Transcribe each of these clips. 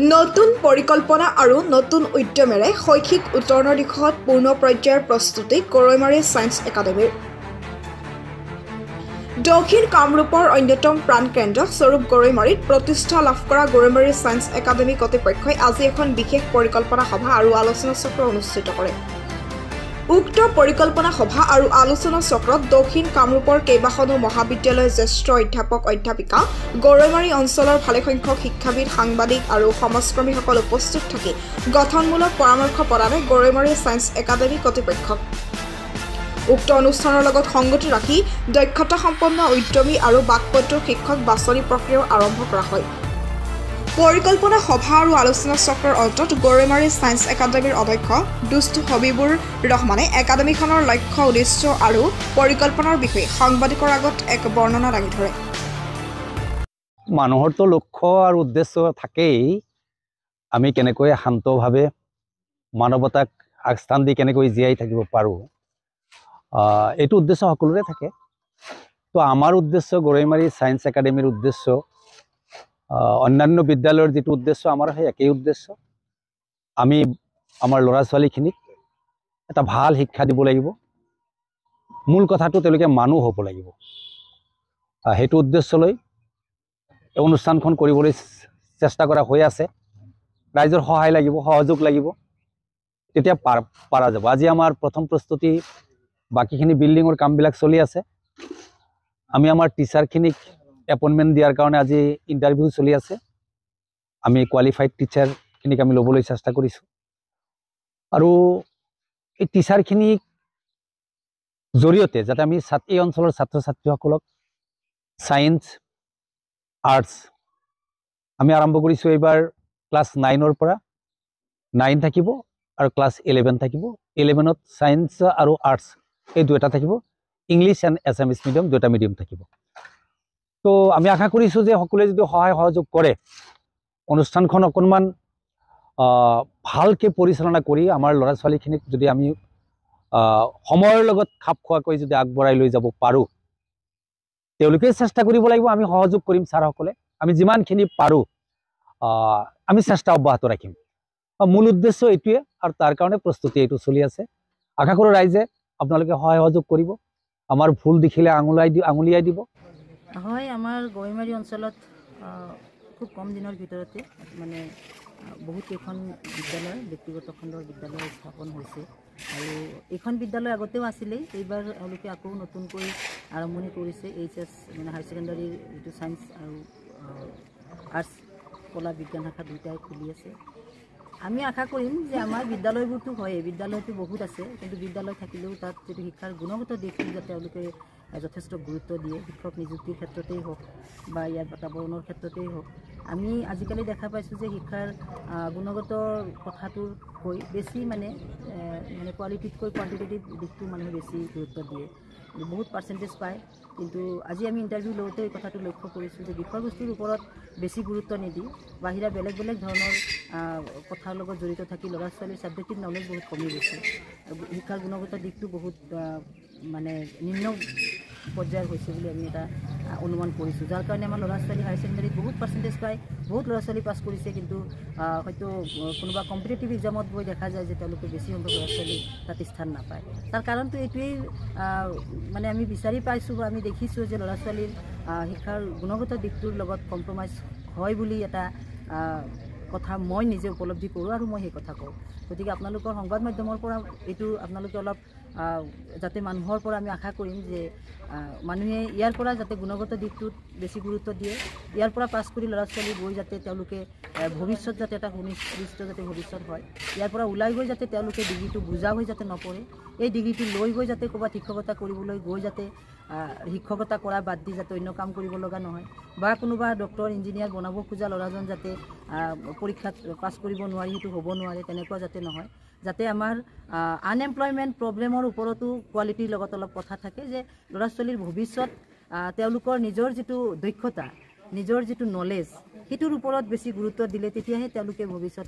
নতুন পৰিকল্পনা আৰু নতুন উদ্যমেৰে শৈক্ষিক উত্তৰণৰ দিশত পূৰ্ণ পৰ্যায়ৰ প্ৰস্তুতি গৰৈমাৰী ছায়েন্স একাডেমীৰ। দক্ষিণ কামৰূপৰ অন্যতম প্ৰাণকেন্দ্ৰ স্বৰূপ গৰৈমাৰীত প্ৰতিষ্ঠা লাভ কৰা গৰৈমাৰী ছায়েন্স একাডেমী কৰ্তৃপক্ষই আজি এখন বিশেষ পৰিকল্পনা সভা আৰু আলোচনা চক্ৰ অনুষ্ঠিত কৰে। উক্ত পৰিকল্পনা সভা আৰু আলোচনা চক্ৰত দক্ষিণ কামৰূপৰ কেইবাখনো মহাবিদ্যালয়ৰ জ্যেষ্ঠ অধ্যাপক অধ্যাপিকা, গৰৈমাৰী অঞ্চলৰ ভালেসংখ্যক শিক্ষাবিদ, সাংবাদিক আৰু সমাজকৰ্মীসকল উপস্থিত থাকি গঠনমূলক পৰামৰ্শ প্ৰদানে গৰৈমাৰী ছায়েন্স একাডেমী কৰ্তৃপক্ষক। উক্ত অনুষ্ঠানৰ লগত সংগতি ৰাখি দক্ষতাসম্পন্ন উদ্যমী আৰু বাকপটুৰ শিক্ষক বাছনি প্ৰক্ৰিয়াও আৰম্ভ কৰা হয়। পৰিকল্পনা সভা আৰু আলোচনা চক্ৰৰ অন্তত গৰৈমাৰী ছায়েন্স একাডেমীৰ অধ্যক্ষ দুষ্ট হবিবুৰ ৰহমানে একাডেমীখনৰ লক্ষ্য, উদ্দেশ্য আৰু পৰিকল্পনাৰ বিষয়ে সাংবাদিকৰ আগত এক বৰ্ণনা দাঙি ধৰে। মানুহৰতো লক্ষ্য আৰু উদ্দেশ্য থাকেই, আমি কেনেকৈ শান্তভাৱে মানৱতাক আগস্থান দি কেনেকৈ জীয়াই থাকিব পাৰোঁ, এইটো উদ্দেশ্য সকলোৰে থাকে। তো আমাৰ উদ্দেশ্য, গৰৈমাৰী ছায়েন্স একাডেমীৰ উদ্দেশ্য, অন্যান্য বিদ্যালয়ৰ যিটো উদ্দেশ্য, আমাৰ সেই একেই উদ্দেশ্য। আমি আমাৰ ল'ৰা ছোৱালীখিনিক এটা ভাল শিক্ষা দিব লাগিব। মূল কথাটো তেওঁলোকে মানুহ হ'ব লাগিব। সেইটো উদ্দেশ্য লৈ এই অনুষ্ঠানখন কৰিবলৈ চেষ্টা কৰা হৈ আছে। ৰাইজৰ সহায় লাগিব, সহযোগ লাগিব, তেতিয়া পাৰা যাব। আজি আমাৰ প্ৰথম প্ৰস্তুতি, বাকীখিনি বিল্ডিঙৰ কামবিলাক চলি আছে। আমি আমাৰ টিচাৰখিনিক এপইণ্টমেণ্ট দিয়াৰ কাৰণে আজি ইণ্টাৰভিউ চলি আছে। আমি কোৱালিফাইড টিচাৰখিনিক আমি ল'বলৈ চেষ্টা কৰিছোঁ। আৰু এই টিচাৰখিনিক জৰিয়তে যাতে আমি এই অঞ্চলৰ ছাত্ৰ ছাত্ৰীসকলক ছায়েন্স, আৰ্টছ আমি আৰম্ভ কৰিছোঁ এইবাৰ ক্লাছ 9ৰ পৰা। 9 থাকিব আৰু ক্লাছ 11 থাকিব। 11ত ছায়েন্স আৰু আৰ্টছ এই দুটা থাকিব। ইংলিছ এণ্ড এছামিছ মিডিয়াম দুটা মিডিয়াম থাকিব। তো আমি আশা কৰিছোঁ যে সকলোৱে যদি সহায় সহযোগ কৰে, অনুষ্ঠানখন অকণমান ভালকৈ পৰিচালনা কৰি আমাৰ ল'ৰা ছোৱালীখিনিক যদি আমি সময়ৰ লগত খাপ খোৱাকৈ যদি আগবঢ়াই লৈ যাব পাৰোঁ, তেওঁলোকে চেষ্টা কৰিব লাগিব, আমি সহযোগ কৰিম। ছাৰসকলে আমি যিমানখিনি পাৰোঁ আমি চেষ্টা অব্যাহত ৰাখিম। মূল উদ্দেশ্য এইটোৱে, আৰু তাৰ কাৰণে প্ৰস্তুতি এইটো চলি আছে। আশা কৰোঁ ৰাইজে আপোনালোকে সহায় সহযোগ কৰিব, আমাৰ ভুল দেখিলে আঙুলিয়াই দিব। হয়, আমাৰ গৰৈমাৰী অঞ্চলত খুব কম দিনৰ ভিতৰতে মানে বহুত কেইখন বিদ্যালয়, ব্যক্তিগত খণ্ডৰ বিদ্যালয় স্থাপন হৈছে। আৰু এইখন বিদ্যালয় আগতেও আছিলেই, এইবাৰ এওঁলোকে আকৌ নতুনকৈ আৰম্ভণি কৰিছে। HS মানে হায়াৰ ছেকেণ্ডাৰীৰ যিটো ছায়েন্স আৰু আৰ্টছ, কলা বিজ্ঞান শাখা দুয়োটাই খুলি আছে। আমি আশা কৰিম যে আমাৰ বিদ্যালয়বোৰতো হয়েই, বিদ্যালয়টো বহুত আছে, কিন্তু বিদ্যালয় থাকিলেও তাত যিটো শিক্ষাৰ গুণগত দিশটো যাতে তেওঁলোকে যথেষ্ট গুৰুত্ব দিয়ে, শিক্ষক নিযুক্তিৰ ক্ষেত্ৰতেই হওক বা ইয়াৰ বাতাবৰণৰ ক্ষেত্ৰতেই হওক। আমি আজিকালি দেখা পাইছোঁ যে শিক্ষাৰ গুণগত কথাটোতকৈ বেছি মানে কোৱালিটিতকৈ কোৱান্টিটেটিভ দিশটো মানুহে বেছি গুৰুত্ব দিয়ে। বহুত পাৰ্চেণ্টেজ পায়, কিন্তু আজি আমি ইণ্টাৰভিউ লওঁতে এই কথাটো লক্ষ্য কৰিছোঁ যে বিষয়বস্তুৰ ওপৰত বেছি গুৰুত্ব নিদি বাহিৰা বেলেগ বেলেগ ধৰণৰ কথাৰ লগত জড়িত থাকি ল'ৰা ছোৱালীৰ ছাবজেক্টিভ নলেজ বহুত কমি গৈছে। শিক্ষাৰ গুণগত দিশটো বহুত মানে নিম্ন পৰ্যায়ৰ হৈছে বুলি আমি এটা অনুমান কৰিছোঁ, যাৰ কাৰণে আমাৰ ল'ৰা ছোৱালী হায়াৰ ছেকেণ্ডাৰীত বহুত পাৰ্চেণ্টেজ পায়, বহুত ল'ৰা ছোৱালী পাছ কৰিছে, কিন্তু হয়তো কোনোবা কম্পিটিটিভ এক্সামত গৈ দেখা যায় যে তেওঁলোকে বেছি সংখ্যক ল'ৰা ছোৱালী তাত স্থান নাপায়। তাৰ কাৰণটো এইটোৱেই মানে আমি বিচাৰি পাইছোঁ বা আমি দেখিছোঁ যে ল'ৰা ছোৱালীৰ শিক্ষাৰ গুণগত দিশটোৰ লগত কম্প্ৰমাইজ হয় বুলি এটা কথা মই নিজে উপলব্ধি কৰোঁ, আৰু মই সেই কথা কওঁ। গতিকে আপোনালোকৰ সংবাদ মাধ্যমৰ পৰা এইটো আপোনালোকে অলপ যাতে মানুহৰ পৰা আমি আশা কৰিম যে মানুহে ইয়াৰ পৰা যাতে গুণগত দিশটোত বেছি গুৰুত্ব দিয়ে, ইয়াৰ পৰা পাছ কৰি ল'ৰা ছোৱালী গৈ যাতে তেওঁলোকে ভৱিষ্যত যাতে এটা সুনিৰ্দিষ্ট যাতে ভৱিষ্যত হয়, ইয়াৰ পৰা ওলাই গৈ যাতে তেওঁলোকে ডিগ্ৰীটো বুজা হৈ যাতে নপৰে, এই ডিগ্ৰীটো লৈ গৈ যাতে ক'ৰবাত শিক্ষকতা কৰিবলৈ গৈ যাতে শিক্ষকতা কৰা বাদ দি যাতে অন্য কাম কৰিব লগা নহয়, বা কোনোবা ডক্টৰ ইঞ্জিনিয়াৰ বনাব খোজা ল'ৰাজন যাতে পৰীক্ষাত পাছ কৰিব নোৱাৰি, সেইটো হ'ব নোৱাৰে, তেনেকুৱা যাতে নহয়। যাতে আমাৰ আনএমপ্লয়মেণ্ট প্ৰব্লেমৰ ওপৰতো কোৱালিটিৰ লগত অলপ কথা থাকে, যে ল'ৰা ছোৱালীৰ ভৱিষ্যত তেওঁলোকৰ নিজৰ যিটো দক্ষতা, নিজৰ যিটো নলেজ, সেইটোৰ ওপৰত বেছি গুৰুত্ব দিলে তেতিয়াহে তেওঁলোকে ভৱিষ্যত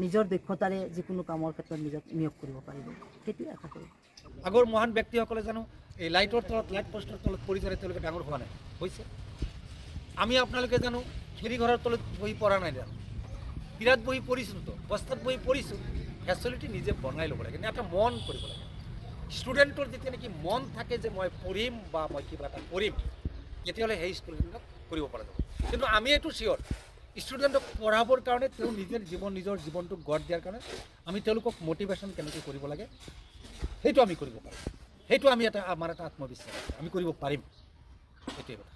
নিজৰ দক্ষতাৰে যিকোনো কামৰ ক্ষেত্ৰত নিজক নিয়োগ কৰিব পাৰিব, সেইটোৱে আশা কৰোঁ। আগৰ মহান ব্যক্তিসকলে জানো এই লাইটৰ তলত, লাইট পোষ্টৰ তলত পৰি ধৰে তেওঁলোকে ডাঙৰ হোৱা নাই হৈছে। আমি আপোনালোকে জানো খেৰী ঘৰৰ তলত বহি পঢ়া নাই জানো। বিৰাট বহি পঢ়িছোঁ তো বস্তাত বহি পঢ়িছোঁ ফেচিলিটি নিজে বনাই ল'ব লাগে এটা মন কৰিব লাগে ষ্টুডেণ্টৰ যেতিয়া নেকি মন থাকে যে মই পঢ়িম বা মই কিবা এটা কৰিম তেতিয়াহ'লে সেই ষ্টুডেণ্টক কৰিব পৰা যাব কিন্তু আমি এইটো চিয়'ৰ ষ্টুডেণ্টক পঢ়াবৰ কাৰণে তেওঁ নিজৰ জীৱনটোক গঢ় দিয়াৰ কাৰণে আমি তেওঁলোকক মটিভেশ্যন কেনেকৈ কৰিব লাগে সেইটো আমি কৰিব পাৰোঁ সেইটো আমি আমাৰ এটা আত্মবিশ্বাস আমি কৰিব পাৰিম সেইটোৱে কথা